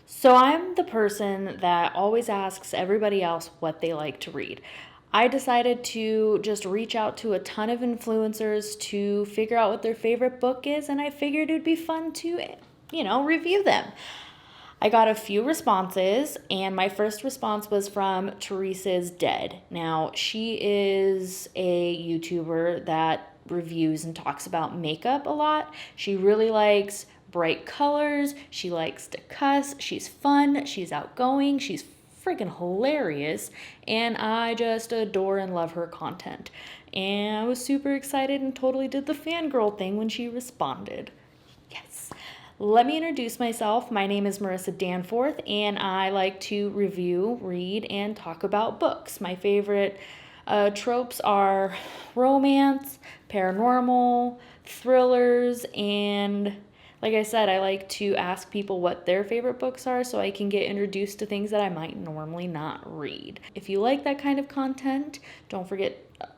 So I'm the person that always asks everybody else what they like to read. I decided to just reach out to a ton of influencers to figure out what their favorite book is, and I figured it'd be fun to, review them. I got a few responses, and my first response was from Theresa Is Dead. Now, she is a YouTuber that reviews and talks about makeup a lot. She really likes bright colors. She likes to cuss. She's fun. She's outgoing. She's freaking hilarious. And I just adore and love her content. And I was super excited and totally did the fangirl thing when she responded. Yes. Let me introduce myself. My name is Marissa Danforth, and I like to review, read, and talk about books. My favorite tropes are romance, paranormal, thrillers, and like I said, I like to ask people what their favorite books are so I can get introduced to things that I might normally not read. If you like that kind of content, don't forget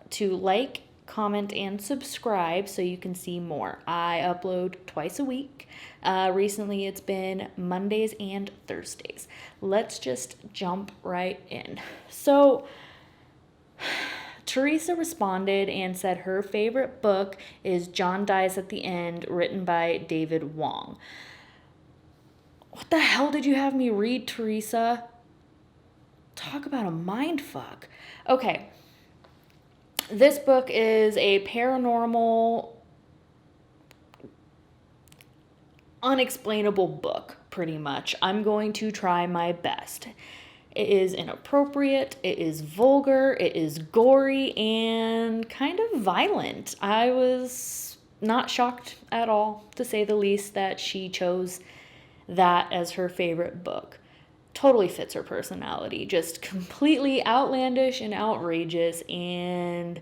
to like, comment, and subscribe so you can see more. I upload twice a week. Recently, it's been Mondays and Thursdays. Let's just jump right in. So, Theresa responded and said her favorite book is John Dies at the End, written by David Wong. What the hell did you have me read, Theresa? Talk about a mindfuck. Okay. This book is a paranormal, unexplainable book, pretty much. I'm going to try my best. It is inappropriate, it is vulgar, it is gory, and kind of violent. I was not shocked at all, to say the least, that she chose that as her favorite book. Totally fits her personality. Just completely outlandish and outrageous and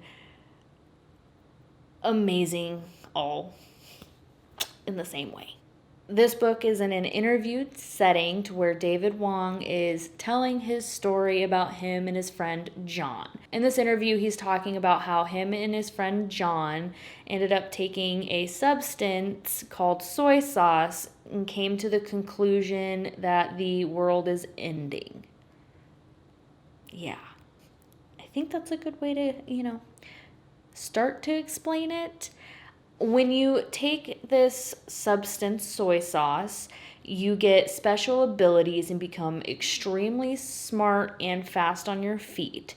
amazing all in the same way. This book is in an interviewed setting to where David Wong is telling his story about him and his friend John. In this interview, he's talking about how him and his friend John ended up taking a substance called soy sauce and came to the conclusion that the world is ending. Yeah. I think that's a good way to, start to explain it. When you take this substance, soy sauce, you get special abilities and become extremely smart and fast on your feet.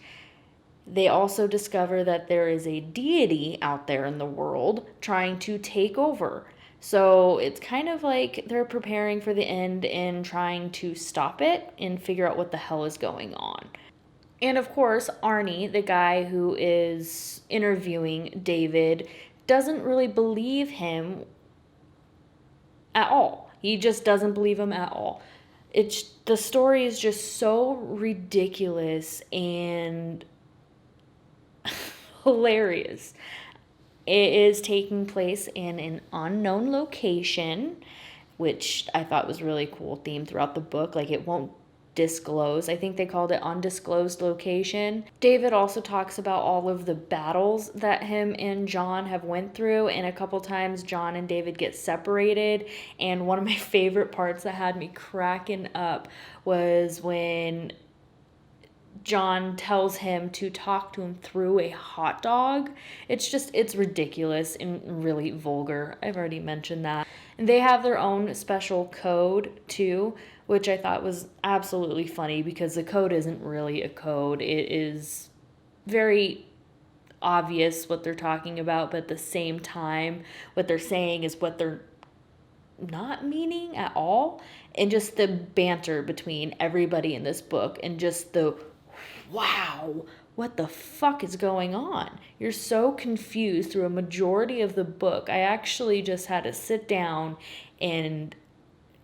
They also discover that there is a deity out there in the world trying to take over. So it's kind of like they're preparing for the end and trying to stop it and figure out what the hell is going on. And of course, Arnie, the guy who is interviewing David, doesn't really believe him at all. He just doesn't believe him at all. The story is just so ridiculous and hilarious. It is taking place in an unknown location, which I thought was really cool theme throughout the book. Like, it won't disclose. I think they called it undisclosed location. David also talks about all of the battles that him and John have went through, and a couple times John and David get separated. And one of my favorite parts that had me cracking up was when John tells him to talk to him through a hot dog. It's ridiculous and really vulgar. I've already mentioned that. And they have their own special code too, which I thought was absolutely funny because the code isn't really a code. It is very obvious what they're talking about, but at the same time, what they're saying is what they're not meaning at all. And just the banter between everybody in this book and just the wow, what the fuck is going on? You're so confused through a majority of the book. I actually just had to sit down and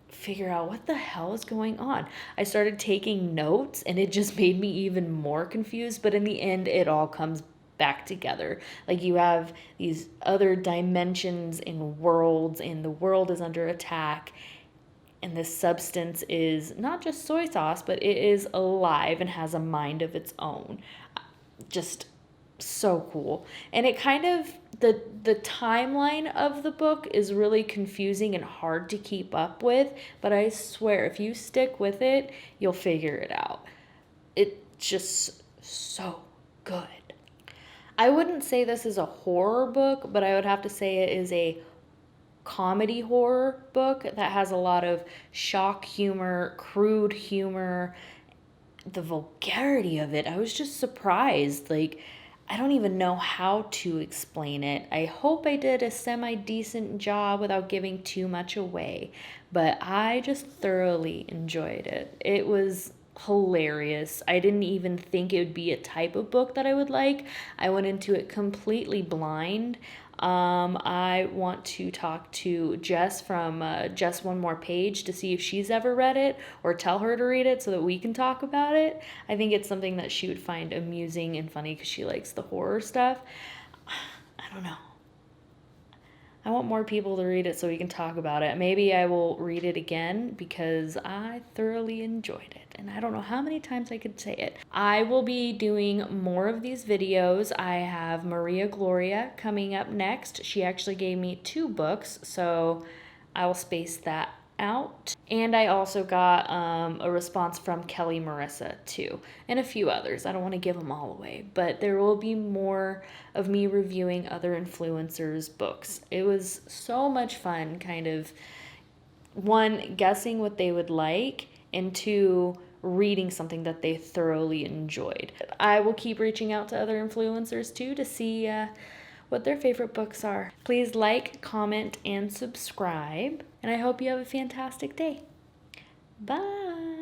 figure out what the hell is going on. I started taking notes and it just made me even more confused, but in the end it all comes back together. Like, you have these other dimensions and worlds, and the world is under attack, and this substance is not just soy sauce, but it is alive and has a mind of its own. Just so cool. And it kind of the timeline of the book is really confusing and hard to keep up with, but I swear if you stick with it, you'll figure it out. It's just so good. I wouldn't say this is a horror book, but I would have to say it is a comedy horror book that has a lot of shock humor, crude humor, the vulgarity of it. I was just surprised. Like, I don't even know how to explain it. I hope I did a semi-decent job without giving too much away, but I just thoroughly enjoyed it. It was hilarious. I didn't even think it would be a type of book that I would like. I went into it completely blind. I want to talk to Jess from Just One More Page to see if she's ever read it, or tell her to read it so that we can talk about it. I think it's something that she would find amusing and funny because she likes the horror stuff. I don't know. I want more people to read it so we can talk about it. Maybe I will read it again because I thoroughly enjoyed it. And I don't know how many times I could say it. I will be doing more of these videos. I have Mariaagloriaa coming up next. She actually gave me 2 books, so I will space that out. And I also got a response from Kelly Marissa too, and a few others. I don't want to give them all away, but there will be more of me reviewing other influencers' books. It was so much fun, kind of, 1, guessing what they would like, and 2, reading something that they thoroughly enjoyed. I will keep reaching out to other influencers too to see what their favorite books are. Please like, comment, and subscribe, and I hope you have a fantastic day. Bye!